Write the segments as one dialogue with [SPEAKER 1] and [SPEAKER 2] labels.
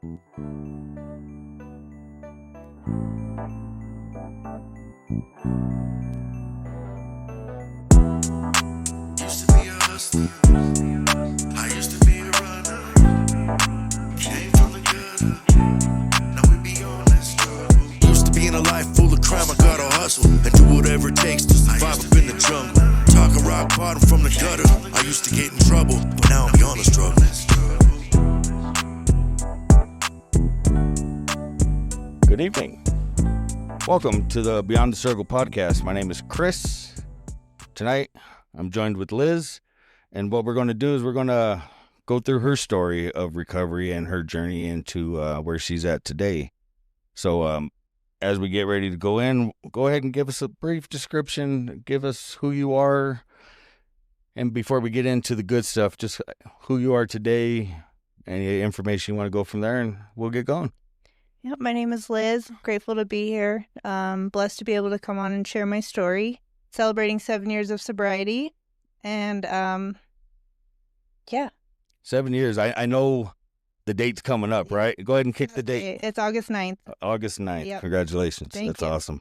[SPEAKER 1] Used to be a hustler. I used to be a runner. Came from the gutter. Now we be on that struggle. Used to be in a life full of crime. I gotta hustle and do whatever it takes to survive up in the jungle. Talking rock bottom from the gutter. I used to get in trouble, but now I'm beyond the struggle.
[SPEAKER 2] Good evening. Welcome to the Beyond the Circle podcast. My name is Chris. Tonight, I'm joined with Liz, and what we're going to do is we're going to go through her story of recovery and her journey into where she's at today. So, as we get ready to go in, go ahead and give us a brief description. Give us who you are, and before we get into the good stuff, just who you are today, any information you want to go from there, and we'll get going.
[SPEAKER 3] Yep, my name is Liz. Grateful to be here. Blessed to be able to come on and share my story. Celebrating 7 years of sobriety. And, yeah.
[SPEAKER 2] 7 years. I know the date's coming up, right? Go ahead and kick the date.
[SPEAKER 3] It's August 9th.
[SPEAKER 2] August 9th.
[SPEAKER 3] Yep.
[SPEAKER 2] Congratulations.
[SPEAKER 3] Thank
[SPEAKER 2] That's
[SPEAKER 3] you.
[SPEAKER 2] awesome.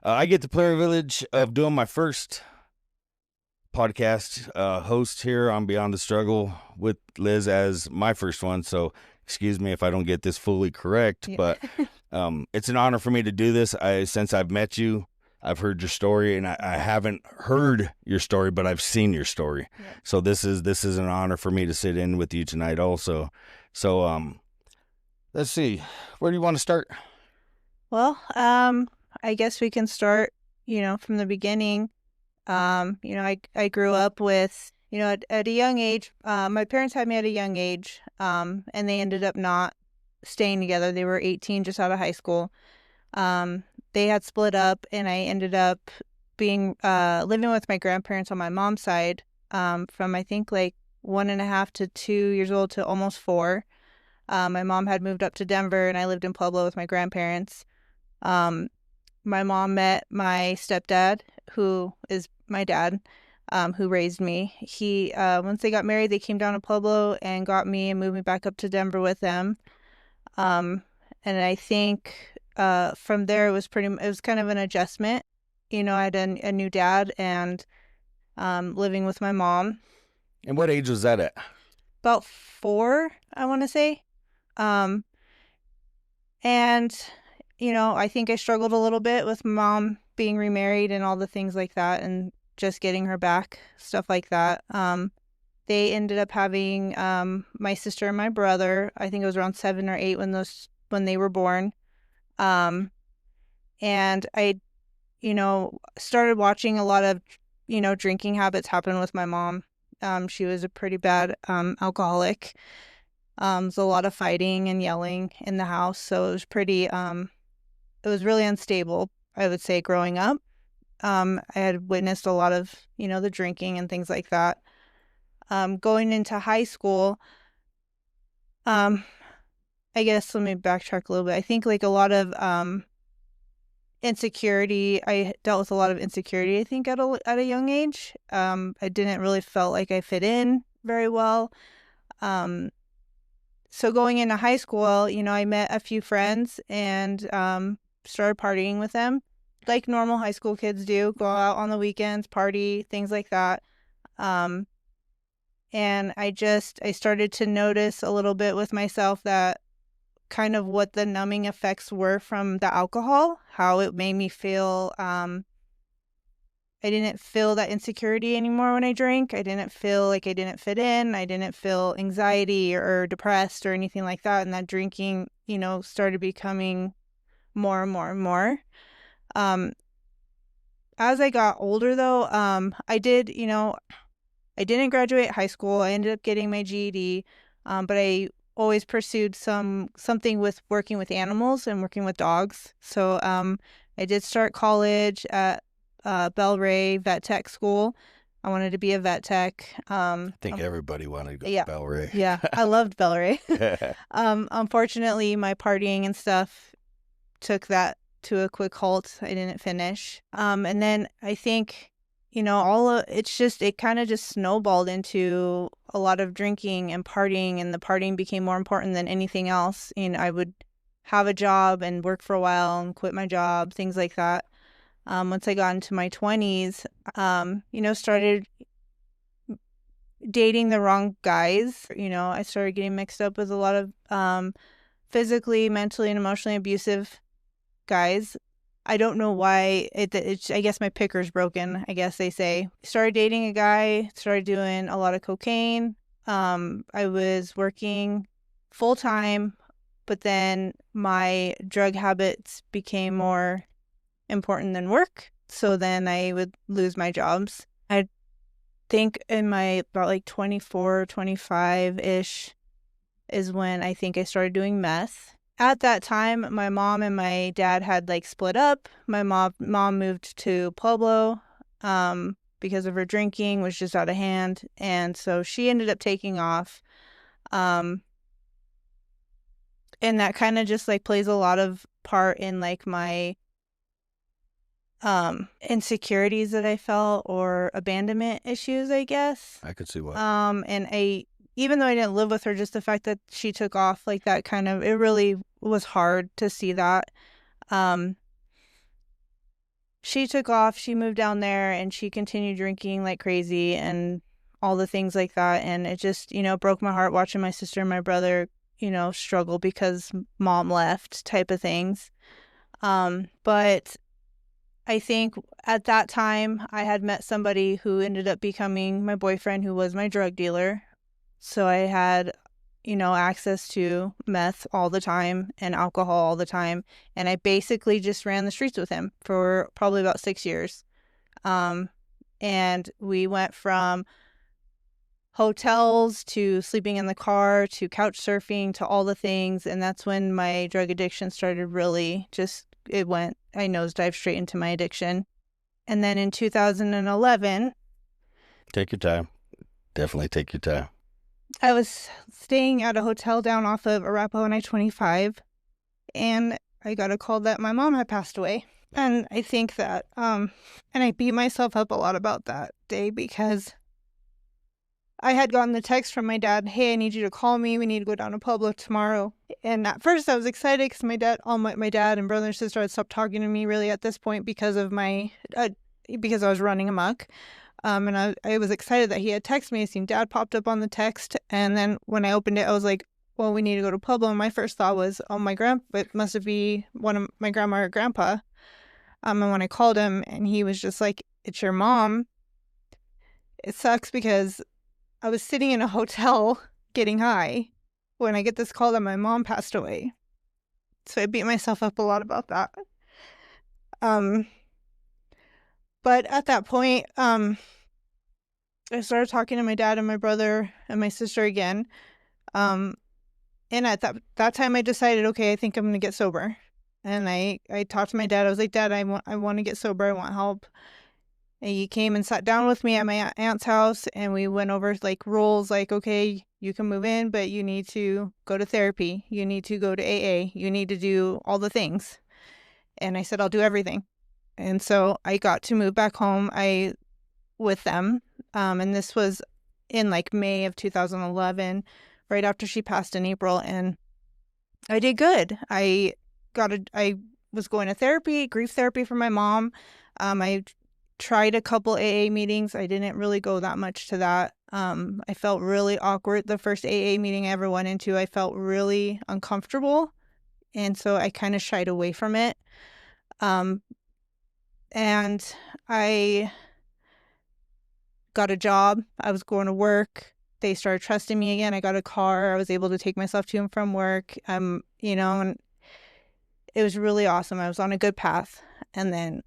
[SPEAKER 2] I get the privilege of doing my first podcast host here on Beyond the Struggle with Liz as my first one. So excuse me if I don't get this fully correct,
[SPEAKER 3] Yeah.
[SPEAKER 2] but it's an honor for me to do this. Since I've met you, I've heard your story, and I haven't heard your story, but I've seen your story.
[SPEAKER 3] Yeah.
[SPEAKER 2] So this is an honor for me to sit in with you tonight also. So let's see. Where do you want to start?
[SPEAKER 3] Well, I guess we can start, from the beginning. I grew up with, at a young age, my parents had me at a young age, and they ended up not staying together. They were 18, just out of high school. They had split up, and I ended up being living with my grandparents on my mom's side from, I think, like 1.5 to 2 years old to almost 4. My mom had moved up to Denver, and I lived in Pueblo with my grandparents. My mom met my stepdad, who is my dad, who raised me. He once they got married, they came down to Pueblo and got me and moved me back up to Denver with them. And I think from there it was kind of an adjustment. I had a new dad and living with my mom.
[SPEAKER 2] And what age was that at?
[SPEAKER 3] About 4, I want to say. And I think I struggled a little bit with mom being remarried and all the things like that, and just getting her back, stuff like that. They ended up having my sister and my brother. I think it was around 7 or 8 when they were born. And I, started watching a lot of, drinking habits happen with my mom. She was a pretty bad alcoholic. There's a lot of fighting and yelling in the house, so it was it was really unstable, I would say, growing up. I had witnessed a lot of, the drinking and things like that. Going into high school, I guess let me backtrack a little bit. I think like a lot of insecurity. I dealt with a lot of insecurity, I think, at a young age. I didn't really felt like I fit in very well. So going into high school, I met a few friends and started partying with them, like normal high school kids do. Go out on the weekends, party, things like that. And I started to notice a little bit with myself that kind of what the numbing effects were from the alcohol, how it made me feel. I didn't feel that insecurity anymore when I drank. I didn't feel like I didn't fit in. I didn't feel anxiety or depressed or anything like that. And that drinking, started becoming more and more and more. As I got older, though, I didn't graduate high school. I ended up getting my GED, but I always pursued something with working with animals and working with dogs. So I did start college at Bel-Ray Vet Tech School. I wanted to be a vet tech.
[SPEAKER 2] I think everybody wanted to go to Bel-Ray.
[SPEAKER 3] Yeah, I loved Bel-Ray. Unfortunately, my partying and stuff took that to a quick halt. I didn't finish. And then I think, it kind of just snowballed into a lot of drinking and partying, and the partying became more important than anything else. I would have a job and work for a while and quit my job, things like that. Once I got into my 20s, started dating the wrong guys. I started getting mixed up with a lot of physically, mentally, and emotionally abusive guys. I don't know why. I guess my picker's broken, I guess they say. Started dating a guy, started doing a lot of cocaine. I was working full time, but then my drug habits became more important than work. So then I would lose my jobs. I think in my about like 24, 25-ish is when I think I started doing meth. At that time, my mom and my dad had like split up. My mom moved to Pueblo because of her drinking was just out of hand. And so she ended up taking off. And that kind of just like plays a lot of part in like my insecurities that I felt, or abandonment issues, I guess.
[SPEAKER 2] I could see why.
[SPEAKER 3] And even though I didn't live with her, just the fact that she took off like that it really was hard to see that. She took off, she moved down there, and she continued drinking like crazy and all the things like that. And it just, broke my heart watching my sister and my brother, struggle because mom left type of things. But I think at that time I had met somebody who ended up becoming my boyfriend, who was my drug dealer. So I had, access to meth all the time and alcohol all the time. And I basically just ran the streets with him for probably about 6 years. And we went from hotels to sleeping in the car to couch surfing to all the things. And that's when my drug addiction started really I nosedived straight into my addiction. And then in 2011...
[SPEAKER 2] Take your time. Definitely take your time.
[SPEAKER 3] I was staying at a hotel down off of Arapahoe and I-25, and I got a call that my mom had passed away. And I think that, and I beat myself up a lot about that day, because I had gotten the text from my dad, hey, I need you to call me. We need to go down to Pueblo tomorrow. And at first I was excited because my dad and brother and sister had stopped talking to me really at this point because of because I was running amok. And I was excited that he had texted me. I seen dad popped up on the text. And then when I opened it, I was like, well, we need to go to Pueblo. And my first thought was, oh, it must be one of my grandma or grandpa. And when I called him, and he was just like, it's your mom. It sucks because I was sitting in a hotel getting high when I get this call that my mom passed away. So I beat myself up a lot about that. But at that point, I started talking to my dad and my brother and my sister again. And at that time, I decided, okay, I think I'm going to get sober. And I talked to my dad. I was like, Dad, I want to get sober. I want help. And he came and sat down with me at my aunt's house, and we went over like rules, like, okay, you can move in, but you need to go to therapy. You need to go to AA. You need to do all the things. And I said, I'll do everything. And so I got to move back home with them. And this was in like May of 2011, right after she passed in April. And I did good. I was going to therapy, grief therapy for my mom. I tried a couple AA meetings. I didn't really go that much to that. I felt really awkward. The first AA meeting I ever went into, I felt really uncomfortable. And so I kind of shied away from it. And I got a job. I was going to work. They started trusting me again. I got a car. I was able to take myself to and from work. And it was really awesome. I was on a good path. And then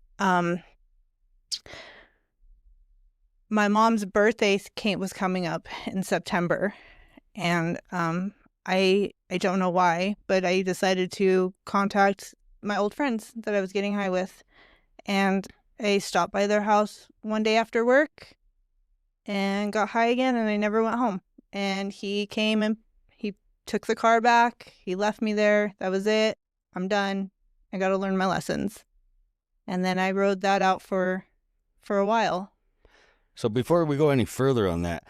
[SPEAKER 3] my mom's birthday was coming up in September. And I don't know why, but I decided to contact my old friends that I was getting high with. And I stopped by their house one day after work and got high again, and I never went home. And he came and he took the car back. He left me there. That was it. I'm done. I got to learn my lessons. And then I rode that out for a while.
[SPEAKER 2] So before we go any further on that,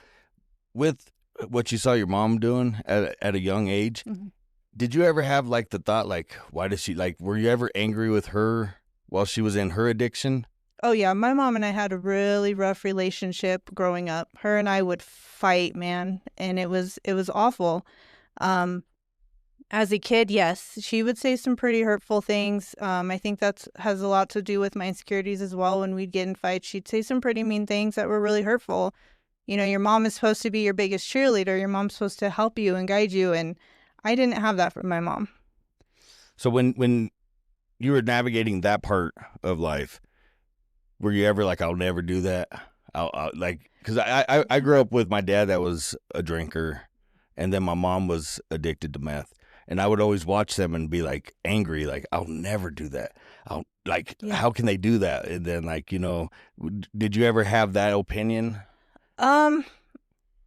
[SPEAKER 2] with what you saw your mom doing at a young age,
[SPEAKER 3] Mhm.
[SPEAKER 2] did you ever have like the thought like, why does she like? Were you ever angry with her while she was in her addiction?
[SPEAKER 3] Oh yeah, my mom and I had a really rough relationship growing up. Her and I would fight, man, and it was awful. Um, as a kid, yes, she would say some pretty hurtful things. I think that's has a lot to do with my insecurities as well. When we'd get in fights, she'd say some pretty mean things that were really hurtful. You know, your mom is supposed to be your biggest cheerleader. Your mom's supposed to help you and guide you, and I didn't have that from my mom.
[SPEAKER 2] So when you were navigating that part of life, were you ever like, I'll never do that? I'll like, because I grew up with my dad that was a drinker, and then my mom was addicted to meth, and I would always watch them and be like angry, like I'll never do that. I'll like,
[SPEAKER 3] Yeah.
[SPEAKER 2] how can they do that? And then like, did you ever have that opinion?
[SPEAKER 3] Um,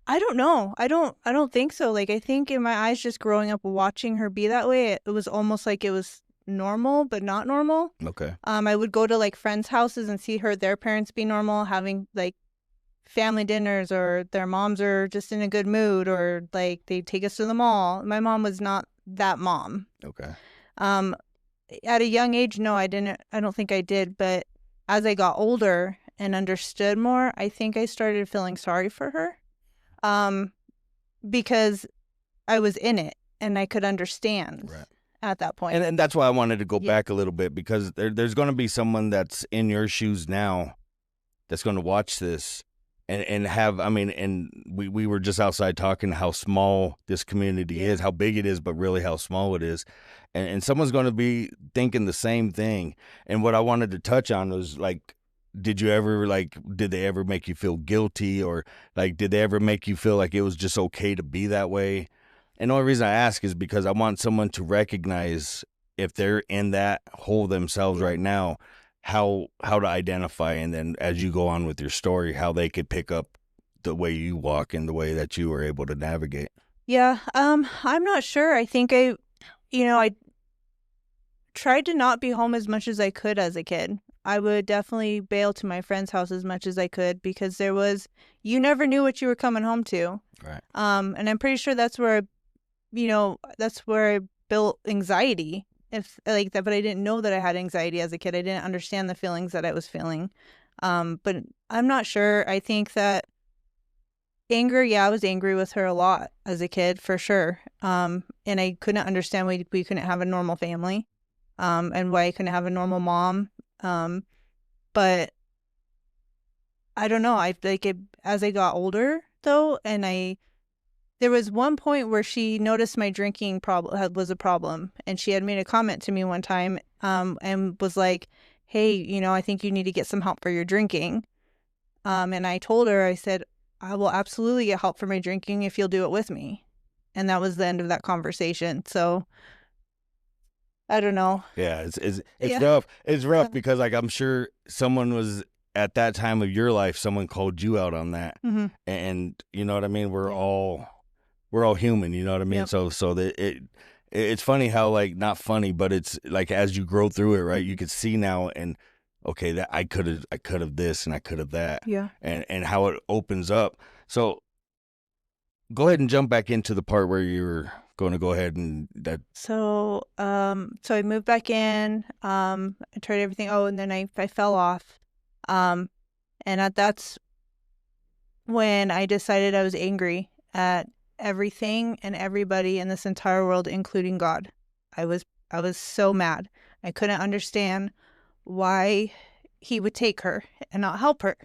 [SPEAKER 3] I don't know. I don't think so. Like I think in my eyes just growing up watching her be that way, it was almost like it was normal but not normal.
[SPEAKER 2] Okay.
[SPEAKER 3] I would go to like friends' houses and see their parents be normal, having like family dinners, or their moms are just in a good mood, or like they take us to the mall. My mom was not that mom.
[SPEAKER 2] Okay.
[SPEAKER 3] Um, at a young age, no, I didn't. I don't think I did. But as I got older and understood more, I think I started feeling sorry for her. Um, because I was in it and I could understand
[SPEAKER 2] Right.
[SPEAKER 3] at that point.
[SPEAKER 2] And that's why I wanted to go
[SPEAKER 3] Yeah.
[SPEAKER 2] back a little bit, because there's going to be someone that's in your shoes now that's going to watch this and have, I mean, and we were just outside talking how small this community
[SPEAKER 3] Yeah.
[SPEAKER 2] is, how big it is, but really how small it is. And someone's going to be thinking the same thing. And what I wanted to touch on was like, did they ever make you feel guilty, or like, did they ever make you feel like it was just okay to be that way? And the only reason I ask is because I want someone to recognize if they're in that hole themselves right now, how to identify, and then as you go on with your story, how they could pick up the way you walk and the way that you were able to navigate.
[SPEAKER 3] Yeah. I'm not sure. I think I tried to not be home as much as I could as a kid. I would definitely bail to my friend's house as much as I could, because you never knew what you were coming home to.
[SPEAKER 2] Right.
[SPEAKER 3] And I'm pretty sure that's where I built anxiety, if like that. But I didn't know that I had anxiety as a kid. I didn't understand the feelings that I was feeling. But I'm not sure. I think that anger, yeah, I was angry with her a lot as a kid, for sure. And I couldn't understand why we couldn't have a normal family, and why I couldn't have a normal mom. But I don't know. I like it as I got older though, and there was one point where she noticed my drinking problem was a problem, and she had made a comment to me one time, and was like, "Hey, I think you need to get some help for your drinking." And I told her, I said, "I will absolutely get help for my drinking if you'll do it with me." And that was the end of that conversation. So I don't know.
[SPEAKER 2] Yeah, it's
[SPEAKER 3] Yeah.
[SPEAKER 2] rough. It's rough because like I'm sure someone was at that time of your life, someone called you out on that,
[SPEAKER 3] Mm-hmm.
[SPEAKER 2] and you know what I mean. We're
[SPEAKER 3] Yeah.
[SPEAKER 2] all human, you know what I mean.
[SPEAKER 3] Yep.
[SPEAKER 2] So that it's funny how, like, not funny, but it's like as you grow through it, right? You can see now, and okay, that I could have this and I could have that,
[SPEAKER 3] Yeah.
[SPEAKER 2] and how it opens up. So go ahead and jump back into the part where you're going to go ahead and that.
[SPEAKER 3] So I moved back in. I tried everything. Oh, and then I fell off. And that's when I decided I was angry at everything and everybody in this entire world, including God. I was so mad. I couldn't understand why he would take her and not help her.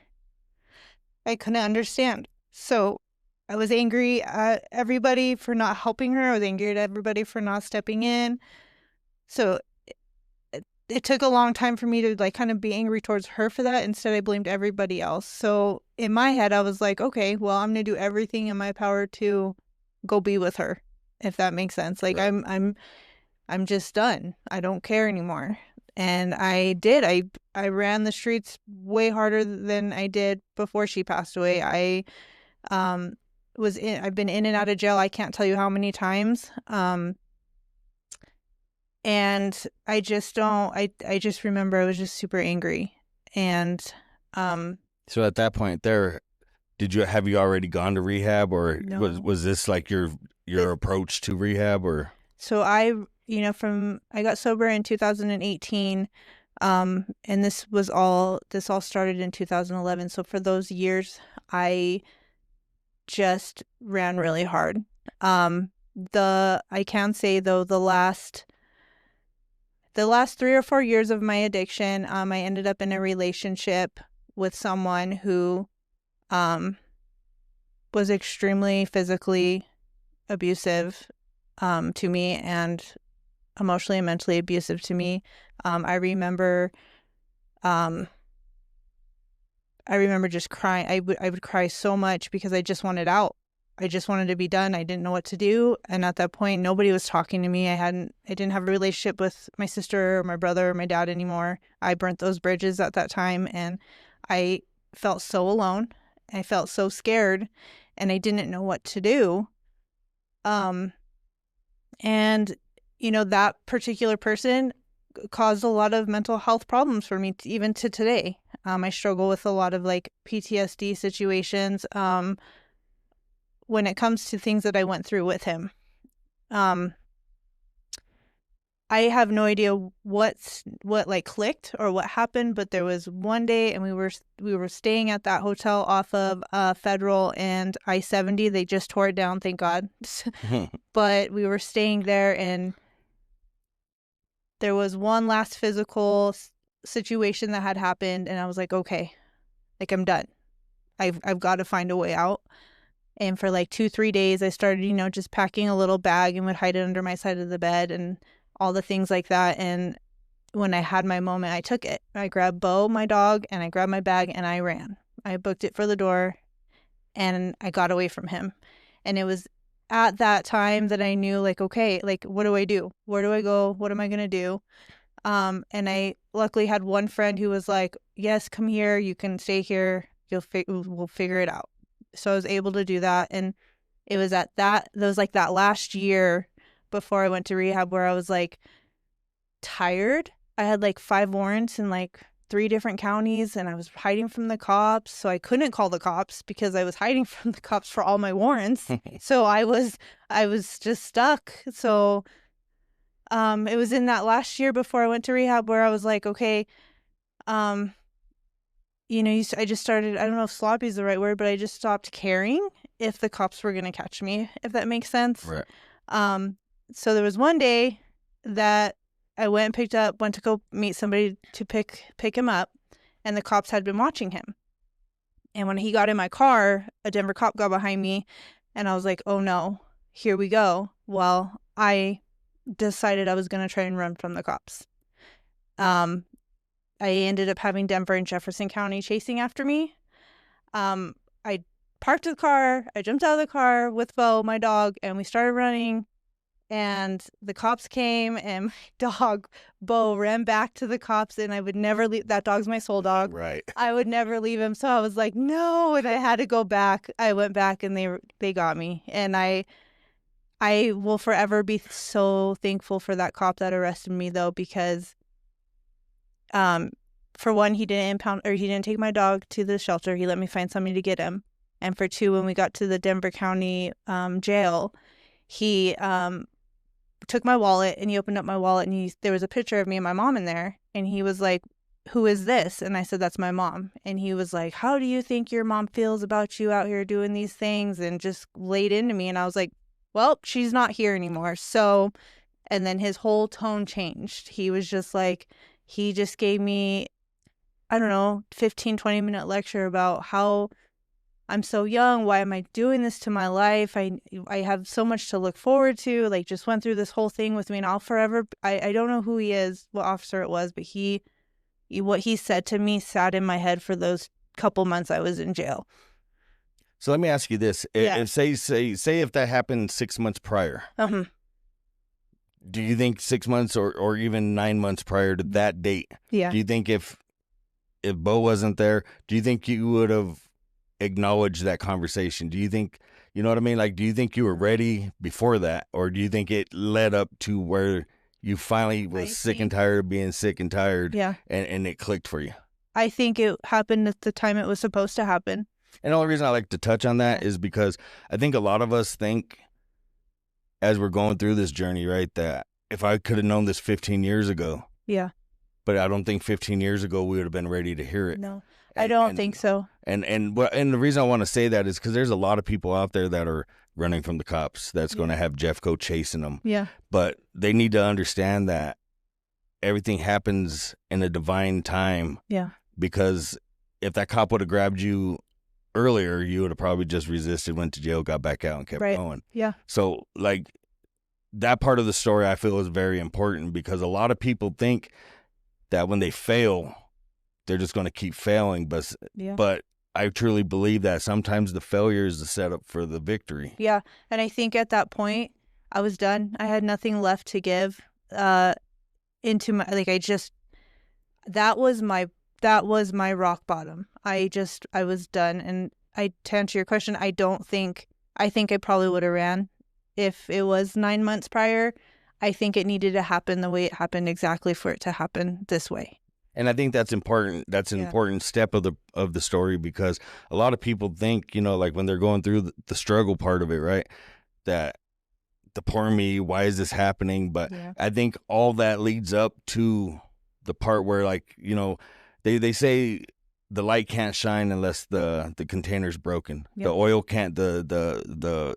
[SPEAKER 3] I couldn't understand. So I was angry at everybody for not helping her. I was angry at everybody for not stepping in. So it took a long time for me to like kind of be angry towards her for that. Instead, I blamed everybody else. So in my head, I was like, okay, well, I'm gonna do everything in my power to go be with her, if that makes sense. Like
[SPEAKER 2] Right.
[SPEAKER 3] I'm just done. I don't care anymore. And I did. I ran the streets way harder than I did before she passed away. I've been in and out of jail. I can't tell you how many times. And I just don't, I just remember I was just super angry. And,
[SPEAKER 2] So at that point there, have you already gone to rehab, or
[SPEAKER 3] No.
[SPEAKER 2] was this like your approach to rehab, or?
[SPEAKER 3] So I got sober in 2018, and this all started in 2011. So for those years, I just ran really hard. I can say though, the last 3 or 4 years of my addiction, I ended up in a relationship with someone who was extremely physically abusive to me, and emotionally and mentally abusive to me. I remember just crying. I would cry so much because I just wanted out. I just wanted to be done. I didn't know what to do. And at that point, nobody was talking to me. I didn't have a relationship with my sister or my brother or my dad anymore. I burnt those bridges at that time, and I felt so alone. I felt so scared, and I didn't know what to do. And that particular person caused a lot of mental health problems for me, even to today. I struggle with a lot of like PTSD situations when it comes to things that I went through with him. I have no idea what like clicked or what happened, but there was one day, and we were staying at that hotel off of Federal and I-70. They just tore it down, thank God. But we were staying there, and there was one last physical situation that had happened, and I was like, okay, like I'm done. I've got to find a way out. And for like 2-3 days, I started, just packing a little bag and would hide it under my side of the bed and all the things like that. And when I had my moment, I took it. I grabbed Bo, my dog, and I grabbed my bag and I ran. I booked it for the door, and I got away from him. And it was at that time that I knew, like, okay, like, what do I do? Where do I go? What am I going to do? And I luckily had one friend who was like, yes, come here. You can stay here. We'll figure it out. So I was able to do that. And it was that was like that last year before I went to rehab where I was like tired. I had like 5 warrants in like 3 different counties, and I was hiding from the cops. So I couldn't call the cops because I was hiding from the cops for all my warrants. So I was just stuck. So it was in that last year before I went to rehab where I was like, okay, I just started, I don't know if sloppy is the right word, but I just stopped caring if the cops were going to catch me, if that makes sense.
[SPEAKER 2] Right.
[SPEAKER 3] So there was one day that I went to go meet somebody to pick him up, and the cops had been watching him. And when he got in my car, a Denver cop got behind me, and I was like, oh no, here we go. Well, I decided I was going to try and run from the cops. I ended up having Denver and Jefferson County chasing after me. I parked the car. I jumped out of the car with Bo, my dog, and we started running. And the cops came, and my dog, Bo, ran back to the cops, and I would never leave. That dog's my soul dog.
[SPEAKER 2] Right.
[SPEAKER 3] I would never leave him. So I was like, no, and I had to go back. I went back, and they got me. And I will forever be so thankful for that cop that arrested me, though, because for one, he didn't take my dog to the shelter. He let me find somebody to get him. And for 2, when we got to the Denver County jail, he took my wallet, and he opened up my wallet, and there was a picture of me and my mom in there. And he was like, who is this? And I said, that's my mom. And he was like, how do you think your mom feels about you out here doing these things? And just laid into me. And I was like, well, she's not here anymore. So, and then his whole tone changed. He was just like, he just gave me, I don't know, 15-20 minute lecture about how I'm so young. Why am I doing this to my life? I have so much to look forward to. Like, just went through this whole thing with me, and I'll forever, I don't know who he is, what officer it was, but what he said to me sat in my head for those couple months I was in jail.
[SPEAKER 2] So let me ask you this.
[SPEAKER 3] Yeah.
[SPEAKER 2] If say if that happened 6 months prior, do you think 6 months or even 9 months prior to that date,
[SPEAKER 3] Yeah.
[SPEAKER 2] do you think if Bo wasn't there, do you think you would have acknowledged that conversation? Do you think, you know what I mean? Like, do you think you were ready before that? Or do you think it led up to where you finally was sick and tired of being sick and tired?
[SPEAKER 3] Yeah.
[SPEAKER 2] And it clicked for you?
[SPEAKER 3] I think it happened at the time it was supposed to happen.
[SPEAKER 2] And the only reason I like to touch on that is because I think a lot of us think as we're going through this journey, right, that if I could have known this 15 years ago,
[SPEAKER 3] Yeah.
[SPEAKER 2] but I don't think 15 years ago we would have been ready to hear it.
[SPEAKER 3] No, I don't think so.
[SPEAKER 2] And the reason I want to say that is because there's a lot of people out there that are running from the cops that's going to have Jeffco chasing them.
[SPEAKER 3] Yeah.
[SPEAKER 2] But they need to understand that everything happens in a divine time.
[SPEAKER 3] Yeah.
[SPEAKER 2] Because if that cop would have grabbed you earlier, you would have probably just resisted, went to jail, got back out, and kept going.
[SPEAKER 3] Yeah.
[SPEAKER 2] So, like, that part of the story I feel is very important because a lot of people think that when they fail, they're just going to keep failing. But I truly believe that sometimes the failure is the setup for the victory.
[SPEAKER 3] Yeah. And I think at that point, I was done. I had nothing left to give into my, like, that was my rock bottom. I was done. And to answer your question, I think I probably would have ran if it was 9 months prior. I think it needed to happen the way it happened exactly for it to happen this way.
[SPEAKER 2] And I think that's important. That's an important step of the story because a lot of people think, like when they're going through the struggle part of it, right, that the poor me, why is this happening? But I think all that leads up to the part where, like, they say the light can't shine unless the container's broken. Yep. The oil can't the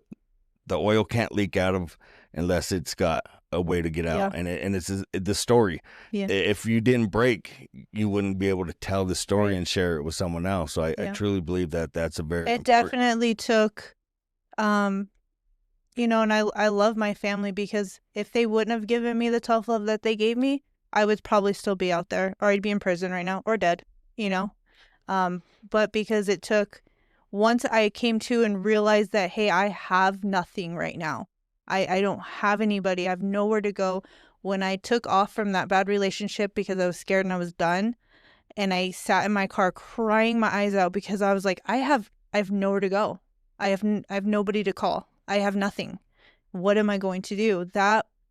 [SPEAKER 2] oil can't leak out of unless it's got a way to get out. And it's the story. Yeah. If you didn't break, you wouldn't be able to tell the story and share it with someone else. So I truly believe that that's a very
[SPEAKER 3] it definitely took and I love my family because if they wouldn't have given me the tough love that they gave me, I would probably still be out there or I'd be in prison right now or dead, but because it took, once I came to and realized that, hey, I have nothing right now. I don't have anybody. I have nowhere to go. When I took off from that bad relationship because I was scared and I was done, and I sat in my car crying my eyes out because I was like, I have nowhere to go. I have nobody to call. I have nothing. What am I going to do?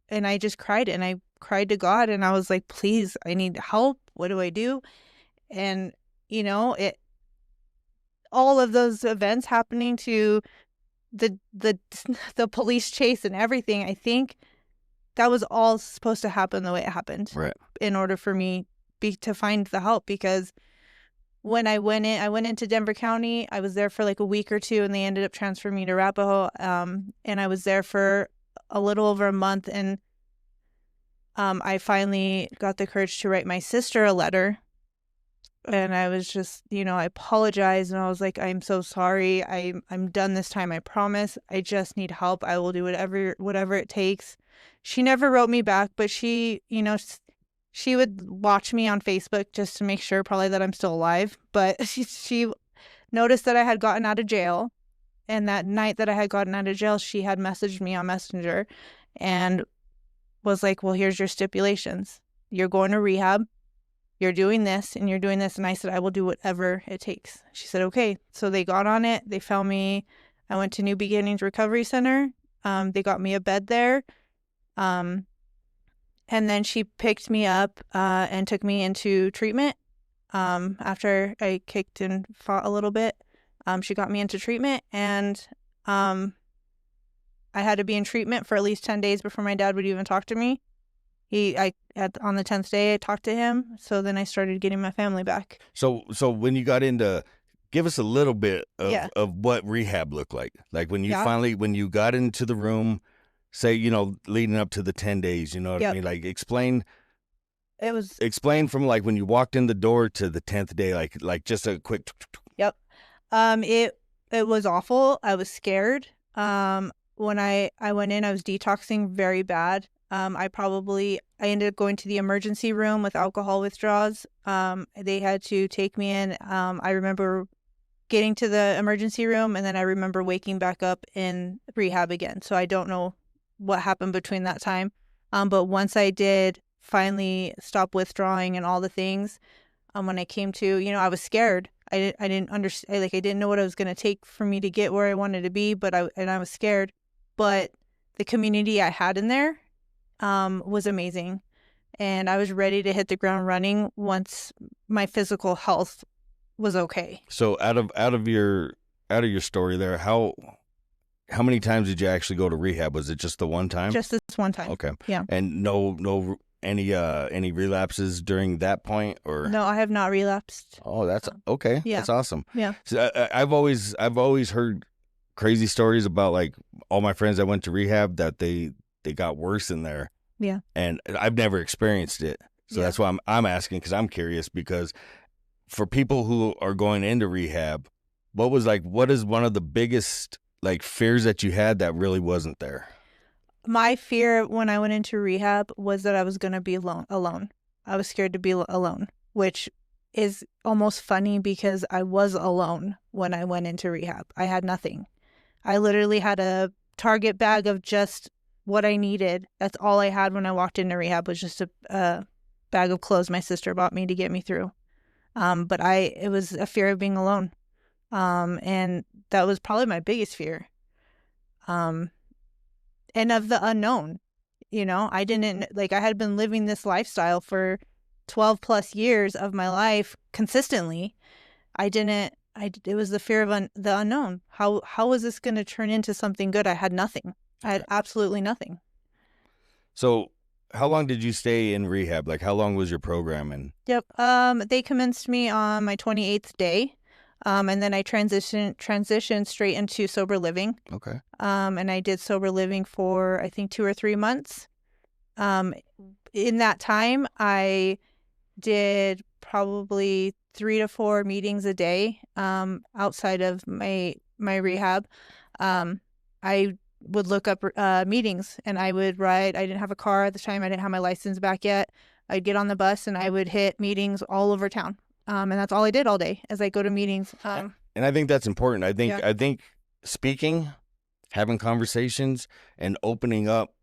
[SPEAKER 3] And I just cried and I cried to God and I was like, please, I need help. What do I do? And all of those events happening to the police chase and everything, I think that was all supposed to happen the way it happened,
[SPEAKER 2] right? In
[SPEAKER 3] order for me to find the help, because when I went into Denver County, I was there for like a week or two, and they ended up transferring me to Arapahoe, and I was there for a little over a month, and I finally got the courage to write my sister a letter. And I was just, I apologized and I was like, I'm so sorry. I'm done this time. I promise. I just need help. I will do whatever it takes. She never wrote me back, but she would watch me on Facebook just to make sure probably that I'm still alive. But she noticed that I had gotten out of jail. And that night that I had gotten out of jail, she had messaged me on Messenger and was like, well, here's your stipulations. You're going to rehab. You're doing this and you're doing this. And I said, I will do whatever it takes. She said, okay. So they got on it. They found me. I went to New Beginnings Recovery Center. They got me a bed there. And then she picked me up and took me into treatment. After I kicked and fought a little bit, she got me into treatment. And I had to be in treatment for at least 10 days before my dad would even talk to me. On the 10th day, I talked to him. So then I started getting my family back.
[SPEAKER 2] So when you got into, give us a little bit of what rehab looked like. Like when you when you got into the room, say, leading up to the 10 days, you know what I mean? Like explain from like when you walked in the door to the 10th day, like just a quick.
[SPEAKER 3] Yep. It was awful. I was scared. When I went in, I was detoxing very bad. I ended up going to the emergency room with alcohol withdrawals. They had to take me in. I remember getting to the emergency room, and then I remember waking back up in rehab again. So I don't know what happened between that time. But once I did finally stop withdrawing and all the things, when I came to, I was scared. I didn't understand. Like I didn't know what it was going to take for me to get where I wanted to be. But I was scared. But the community I had in there was amazing, and I was ready to hit the ground running once my physical health was okay.
[SPEAKER 2] So out of your story there, how many times did you actually go to rehab? Was it just the one time?
[SPEAKER 3] Just this one time.
[SPEAKER 2] Okay.
[SPEAKER 3] Yeah.
[SPEAKER 2] And no any relapses during that point, or
[SPEAKER 3] No, I have not relapsed.
[SPEAKER 2] Oh, that's okay.
[SPEAKER 3] Yeah.
[SPEAKER 2] That's awesome.
[SPEAKER 3] Yeah.
[SPEAKER 2] So I've always heard crazy stories about like all my friends that went to rehab that they got worse in there.
[SPEAKER 3] Yeah.
[SPEAKER 2] And I've never experienced it. So
[SPEAKER 3] Yeah.
[SPEAKER 2] that's why I'm asking, because I'm curious, because for people who are going into rehab, what is one of the biggest like fears that you had that really wasn't there?
[SPEAKER 3] My fear when I went into rehab was that I was going to be alone. I was scared to be alone, which is almost funny because I was alone when I went into rehab. I had nothing. I literally had a Target bag of just what I needed. That's all I had when I walked into rehab, was just a bag of clothes my sister bought me to get me through. But it was a fear of being alone. And that was probably my biggest fear. And of the unknown, I didn't, I had been living this lifestyle for 12 plus years of my life consistently. It was the fear of the unknown. How was this going to turn into something good? I had nothing. I had absolutely nothing.
[SPEAKER 2] So how long did you stay in rehab? Like, how long was your program?
[SPEAKER 3] Yep. They commenced me on my 28th day. And then I transitioned straight into sober living.
[SPEAKER 2] Okay.
[SPEAKER 3] And I did sober living for, I think, 2 or 3 months. In that time, I did probably 3 to 4 meetings a day, outside of my rehab. I would look up meetings, and I would ride. I didn't have a car at the time. I didn't have my license back yet. I'd get on the bus, and I would hit meetings all over town. And that's all I did all day as I go to meetings.
[SPEAKER 2] And I think that's important. I think speaking, having conversations, and opening up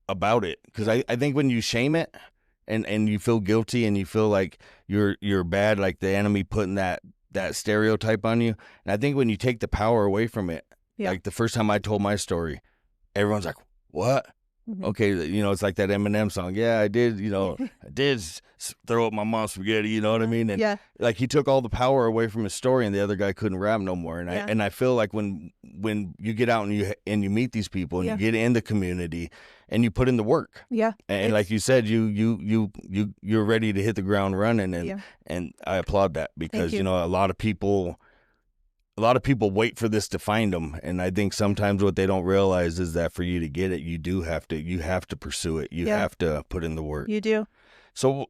[SPEAKER 2] about it, because I think when you shame it and you feel guilty and you feel like you're bad, like the enemy putting that stereotype on you, and I think when you take the power away from it, like the first time I told my story, everyone's like, "What?" Mm-hmm. Okay, it's like that Eminem song. Yeah, I did. I did throw up my mom's spaghetti. You know what I mean? And like he took all the power away from his story, and the other guy couldn't rap no more. And I feel like when you get out and you meet these people and you get in the community and you put in the work. Yeah. And like you said, you're ready to hit the ground running, and I applaud that, because a lot of people wait for this to find them, and I think sometimes what they don't realize is that for you to get it, you have to pursue it. You have to put in the work.
[SPEAKER 3] You do.
[SPEAKER 2] So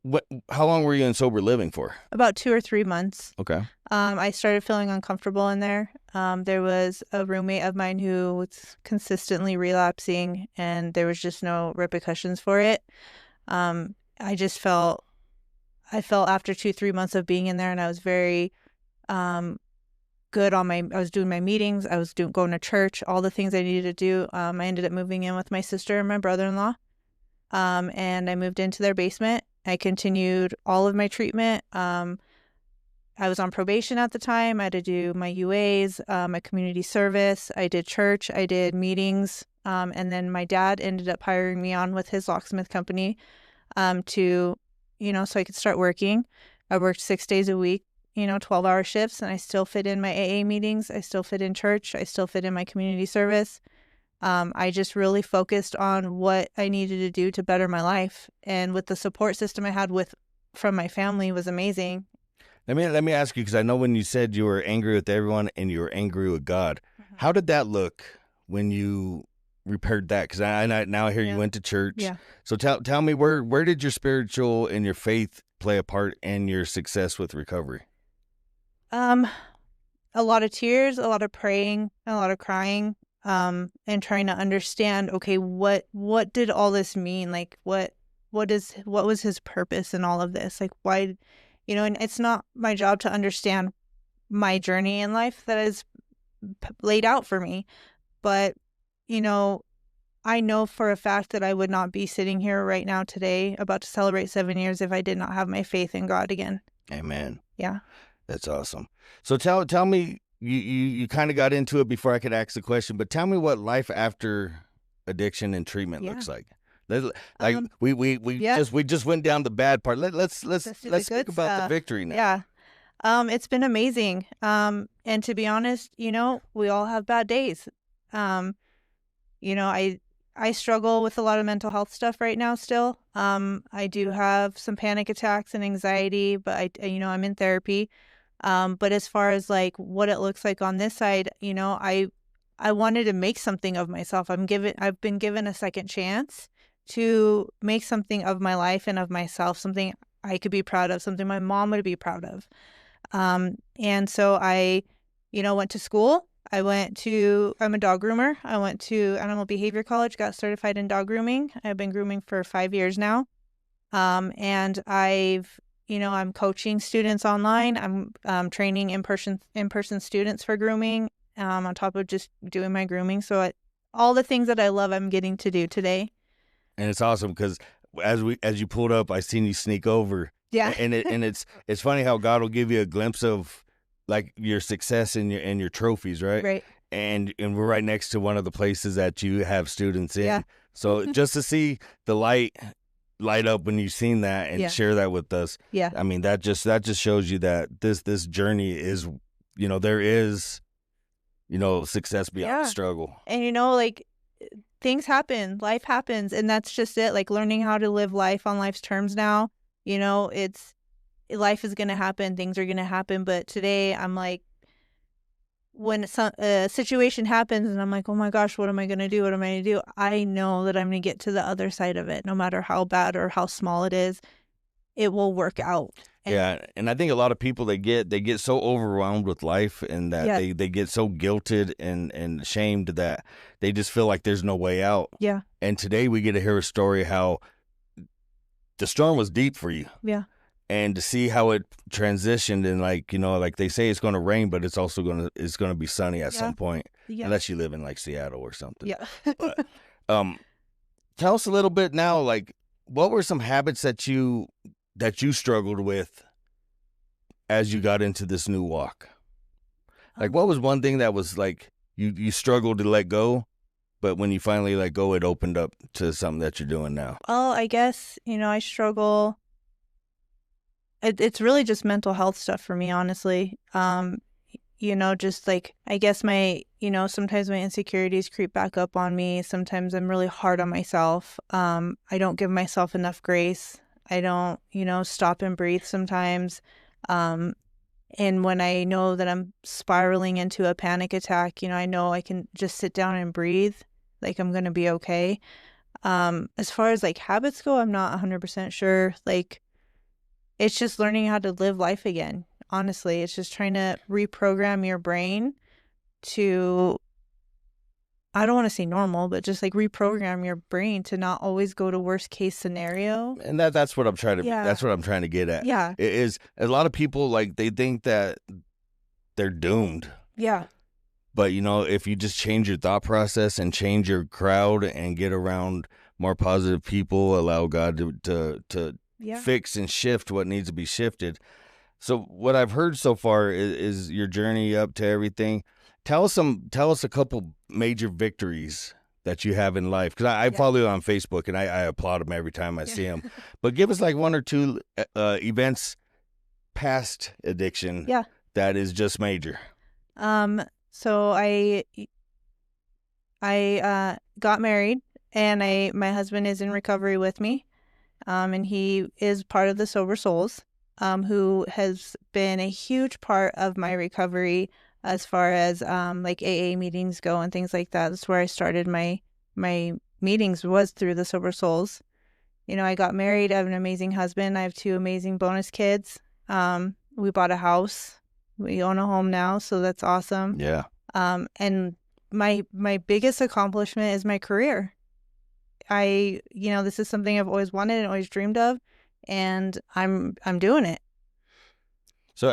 [SPEAKER 2] how long were you in sober living for?
[SPEAKER 3] About 2 or 3 months.
[SPEAKER 2] Okay.
[SPEAKER 3] I started feeling uncomfortable in there. There was a roommate of mine who was consistently relapsing, and there was just no repercussions for it. I felt after 2-3 months of being in there, and I was very good I was doing my meetings, I was going to church, all the things I needed to do. I ended up moving in with my sister and my brother-in-law, and I moved into their basement. I continued all of my treatment. I was on probation at the time. I had to do my UAs, my community service. I did church. I did meetings, and then my dad ended up hiring me on with his locksmith company, so I could start working. I worked 6 days a week, 12-hour shifts, and I still fit in my AA meetings. I still fit in church. I still fit in my community service. I just really focused on what I needed to do to better my life. And with the support system I had from my family was amazing.
[SPEAKER 2] Let me ask you, because I know when you said you were angry with everyone and you were angry with God, how did that look when you repaired that? Because I now hear you went to church. Yeah. So tell me, where did your spiritual and your faith play a part in your success with recovery?
[SPEAKER 3] A lot of tears, a lot of praying, a lot of crying, and trying to understand, okay, what did all this mean? Like, what was his purpose in all of this? Like, why, and it's not my job to understand my journey in life that is laid out for me. But, I know for a fact that I would not be sitting here right now today about to celebrate 7 years if I did not have my faith in God again.
[SPEAKER 2] Amen.
[SPEAKER 3] Yeah.
[SPEAKER 2] That's awesome. So tell me, you kind of got into it before I could ask the question, but tell me what life after addiction and treatment looks like. We just went down the bad part. Let's speak about the victory now.
[SPEAKER 3] It's been amazing. And to be honest, we all have bad days. Um, I struggle with a lot of mental health stuff right now still. I do have some panic attacks and anxiety, but I'm in therapy. But as far as like what it looks like on this side, I wanted to make something of myself. I've been given a second chance to make something of my life and of myself, something I could be proud of, something my mom would be proud of. And so I, went to school. I'm a dog groomer. I went to Animal Behavior College, got certified in dog grooming. I've been grooming for 5 years now. And I'm coaching students online. I'm training in-person students for grooming, on top of just doing my grooming. So all the things that I love, I'm getting to do today.
[SPEAKER 2] And it's awesome because as you pulled up, I seen you sneak over.
[SPEAKER 3] Yeah.
[SPEAKER 2] And it's funny how God will give you a glimpse of like your success and your trophies, right?
[SPEAKER 3] Right.
[SPEAKER 2] And we're right next to one of the places that you have students in.
[SPEAKER 3] Yeah.
[SPEAKER 2] So just to see the light up when you've seen that and
[SPEAKER 3] Yeah.
[SPEAKER 2] share that with us.
[SPEAKER 3] Yeah.
[SPEAKER 2] I mean, that just shows you that this journey is, there is, success beyond struggle.
[SPEAKER 3] And like things happen, life happens, and that's just it. Like learning how to live life on life's terms now. Life is going to happen, things are going to happen. But today I'm like, when a situation happens and I'm like, oh my gosh, what am I going to do? What am I going to do? I know that I'm going to get to the other side of it, no matter how bad or how small it is. It will work out.
[SPEAKER 2] And I think a lot of people, they get so overwhelmed with life and that they get so guilted and ashamed that they just feel like there's no way out.
[SPEAKER 3] Yeah.
[SPEAKER 2] And today we get to hear a story how the storm was deep for you.
[SPEAKER 3] Yeah.
[SPEAKER 2] And to see how it transitioned and like they say it's going to rain, but it's also going to be sunny at some point, unless you live in like Seattle or something.
[SPEAKER 3] Yeah.
[SPEAKER 2] But, tell us a little bit now, like what were some habits that you struggled with as you got into this new walk? Like what was one thing that was like you struggled to let go, but when you finally let go, it opened up to something that you're doing now?
[SPEAKER 3] Well, I guess, I struggle. It's really just mental health stuff for me, honestly. Just like, I guess sometimes my insecurities creep back up on me. Sometimes I'm really hard on myself. I don't give myself enough grace. I don't, stop and breathe sometimes. And when I know that I'm spiraling into a panic attack, I know I can just sit down and breathe. Like I'm going to be okay. As far as like habits go, I'm not 100% sure. Like, it's just learning how to live life again. Honestly, it's just trying to reprogram your brain to, I don't want to say normal, but just like reprogram your brain to not always go to worst case scenario.
[SPEAKER 2] And that's what I'm trying to that's what I'm trying to get at.
[SPEAKER 3] Yeah.
[SPEAKER 2] It is a lot of people like they think that they're doomed.
[SPEAKER 3] Yeah.
[SPEAKER 2] But if you just change your thought process and change your crowd and get around more positive people, allow God to fix and shift what needs to be shifted. So what I've heard so far is your journey up to everything. Tell us a couple major victories that you have in life, because I follow you on Facebook and I applaud them every time I see them. But give us like one or two events past addiction that is just major.
[SPEAKER 3] So I got married, and my husband is in recovery with me. And he is part of the Sober Souls, who has been a huge part of my recovery as far as like AA meetings go and things like that. That's where I started my meetings, was through the Sober Souls. I got married. I have an amazing husband. I have 2 amazing bonus kids. We bought a house. We own a home now, so that's awesome.
[SPEAKER 2] Yeah.
[SPEAKER 3] And my biggest accomplishment is my career. This is something I've always wanted and always dreamed of, and I'm doing it.
[SPEAKER 2] So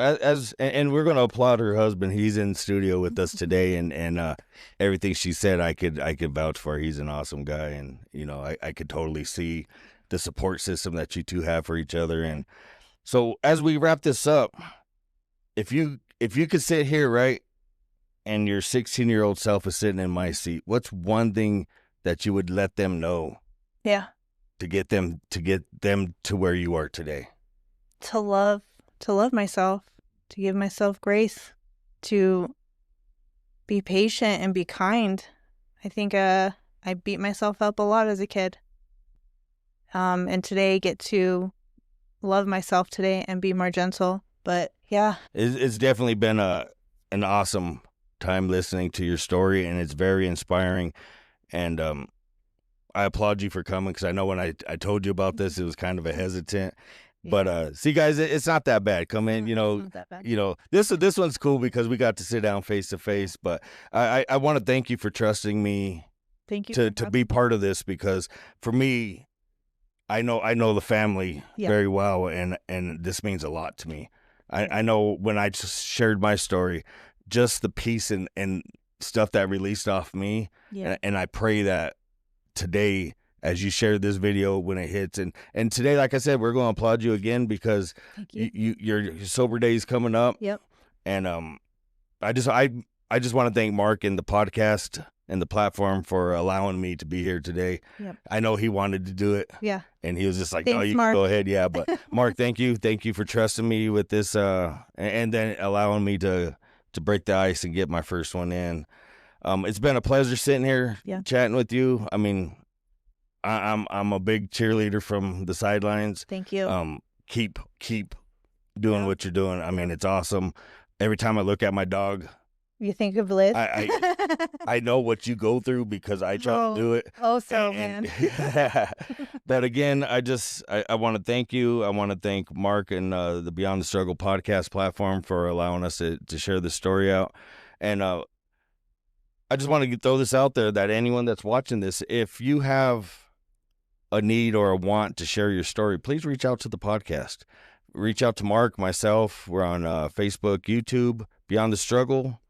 [SPEAKER 2] and we're going to applaud her husband. He's in studio with us today, and everything she said, I could vouch for. He's an awesome guy, and I could totally see the support system that you two have for each other. And so as we wrap this up, if you could sit here, right, and your 16-year-old self is sitting in my seat, what's one thing that you would let them know?
[SPEAKER 3] Yeah.
[SPEAKER 2] To get them to where you are today.
[SPEAKER 3] To love myself. to give myself grace, to be patient and be kind. I think I beat myself up a lot as a kid. And today I get to love myself today and be more gentle. But yeah.
[SPEAKER 2] It's definitely been an awesome time listening to your story, and it's very inspiring. And I applaud you for coming, because I know when I told you about this, it was kind of a hesitant.
[SPEAKER 3] Yeah.
[SPEAKER 2] But see, guys, it's not that bad. Come in,
[SPEAKER 3] It's not that bad.
[SPEAKER 2] This one's cool because we got to sit down face to face. But I want to thank you for trusting me
[SPEAKER 3] Thank you
[SPEAKER 2] to be part of this, because for me, I know the family
[SPEAKER 3] Yeah.
[SPEAKER 2] very well, and this means a lot to me. I know when I just shared my story, just the peace and stuff that released off me,
[SPEAKER 3] Yeah.
[SPEAKER 2] and I pray that today, as you share this video when it hits, and today, like I said, we're going to applaud you again, because
[SPEAKER 3] Thank you.
[SPEAKER 2] your sober day is coming up.
[SPEAKER 3] Yep.
[SPEAKER 2] And I just want to thank Mark and the podcast and the platform for allowing me to be here today.
[SPEAKER 3] Yep.
[SPEAKER 2] I know he wanted to do it,
[SPEAKER 3] Yeah.
[SPEAKER 2] and he was just like,
[SPEAKER 3] Thanks,
[SPEAKER 2] "Oh, you
[SPEAKER 3] Mark."
[SPEAKER 2] can go ahead." Yeah, but Mark, thank you for trusting me with this, and then allowing me to break the ice and get my first one in. It's been a pleasure sitting here chatting with you. I mean, I'm a big cheerleader from the sidelines.
[SPEAKER 3] Thank you.
[SPEAKER 2] Keep doing what you're doing. I mean, it's awesome. Every time I look at my dog,
[SPEAKER 3] You think of Liz?
[SPEAKER 2] I know what you go through, because I try to do it.
[SPEAKER 3] Man.
[SPEAKER 2] But again, I want to thank you. I want to thank Mark and the Beyond the Struggle podcast platform for allowing us to share this story out. And I just want to throw this out there, that anyone that's watching this, if you have a need or a want to share your story, please reach out to the podcast. Reach out to Mark, myself. We're on Facebook, YouTube, Beyond the Struggle.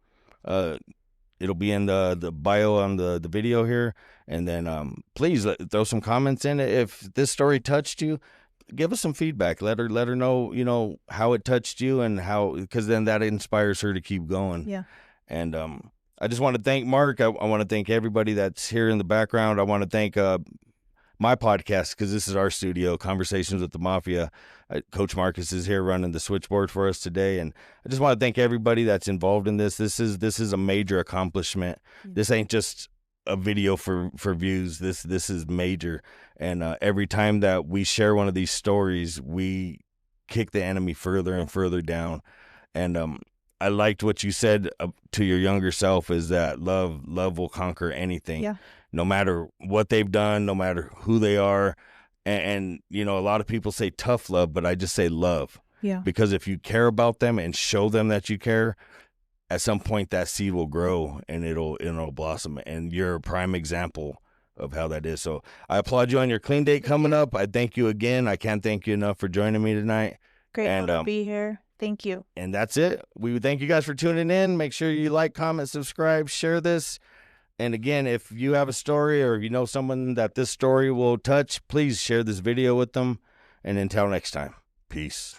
[SPEAKER 2] It'll be in the bio on the video here. And then please throw some comments in. If this story touched you, give us some feedback. Let her know, how it touched you, and because then that inspires her to keep going.
[SPEAKER 3] Yeah.
[SPEAKER 2] And I just want to thank Mark. I want to thank everybody that's here in the background. I want to thank my podcast, because this is our studio, Conversations with the Mafia. Coach Marcus is here running the switchboard for us today, and I just want to thank everybody that's involved in this. This is a major accomplishment. This ain't just a video for views. This is major, and every time that we share one of these stories, we kick the enemy further and further down. And I liked what you said to your younger self, is that love will conquer anything.
[SPEAKER 3] Yeah.
[SPEAKER 2] No matter what they've done, no matter who they are. And a lot of people say tough love, but I just say love.
[SPEAKER 3] Yeah.
[SPEAKER 2] Because if you care about them and show them that you care, at some point that seed will grow and it'll blossom. And you're a prime example of how that is. So I applaud you on your clean date coming up. I thank you again. I can't thank you enough for joining me tonight.
[SPEAKER 3] Grateful to be here. Thank you.
[SPEAKER 2] And that's it. We would thank you guys for tuning in. Make sure you like, comment, subscribe, share this. And again, if you have a story, or if you know someone that this story will touch, please share this video with them. And until next time, peace.